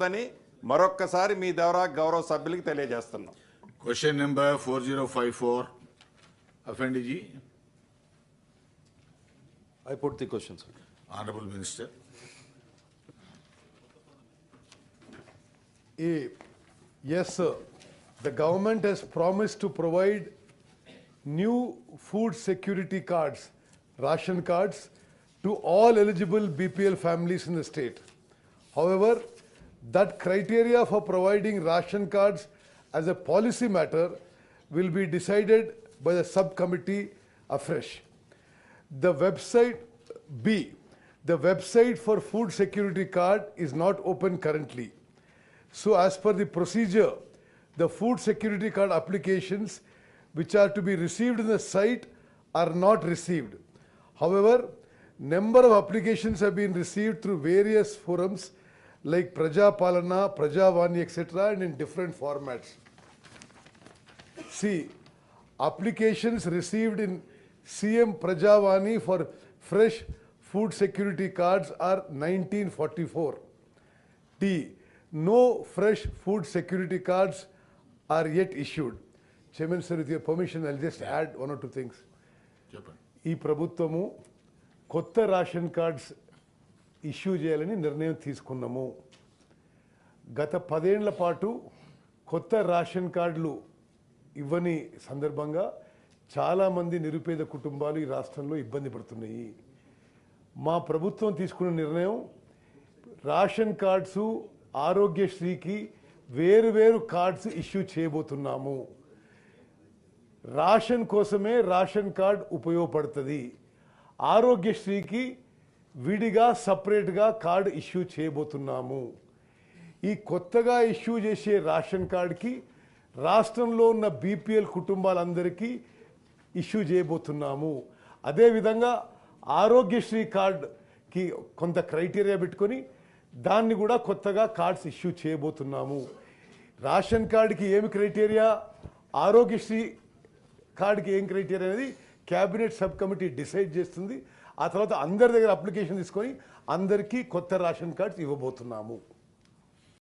అని మరొక్కసారి మీ ద్వారా గౌరవ సభ్యులకు తెలియజేస్తున్నాం. Question number 4054, Afendi ji. I put the question, sir. Honorable Minister. Yes, sir. The government has promised to provide new food security cards, ration cards, to all eligible BPL families in the state. However, that criteria for providing ration cards as a policy matter will be decided by the subcommittee afresh. The website for food security card is not open currently. So as per the procedure, the food security card applications which are to be received in the site are not received. However, number of applications have been received through various forums like Praja Palana, Prajavani, etc. and in different formats. See, applications received in CM Prajavani for fresh food security cards are 1944. D. No fresh food security cards are yet issued. Chairman sir, with your permission, I'll just add one or two things. ఈ ప్రభుత్వము కొత్త ration cards issue చేయాలని నిర్ణయం తీసుకున్నాము. గత 10 ఏళ్ల పాటు కొత్త రేషన్ కార్డులు ఇవ్వని సందర్భంగా చాలామంది నిరుపేద కుటుంబాలు ఈ రాష్ట్రంలో ఇబ్బంది పడుతున్నాయి. మా ప్రభుత్వం తీసుకున్న నిర్ణయం రేషన్ కార్డ్స్ ఆరోగ్యశ్రీకి వేరు కార్డ్స్ ఇష్యూ చేయబోతున్నాము. రేషన్ కోసమే రేషన్ కార్డ్ ఉపయోగపడుతుంది. ఆరోగ్యశ్రీకి విడిగా సపరేట్గా కార్డు ఇష్యూ చేయబోతున్నాము. ఈ కొత్తగా ఇష్యూ చేసే రేషన్ కార్డుకి రాష్ట్రంలో ఉన్న బీపీఎల్ కుటుంబాలందరికీ ఇష్యూ చేయబోతున్నాము. అదేవిధంగా ఆరోగ్యశ్రీ కార్డుకి కొంత క్రైటీరియా పెట్టుకొని దాన్ని కూడా కొత్తగా కార్డ్స్ ఇష్యూ చేయబోతున్నాము. రేషన్ కార్డుకి ఏమి క్రైటీరియా, ఆరోగ్యశ్రీ కార్డుకి ఏం క్రైటీరియా అనేది క్యాబినెట్ సబ్ కమిటీ డిసైడ్ చేస్తుంది. ఆ తర్వాత అందరి దగ్గర అప్లికేషన్ తీసుకొని అందరికీ కొత్త రేషన్ కార్డ్స్ ఇవ్వబోతున్నాము.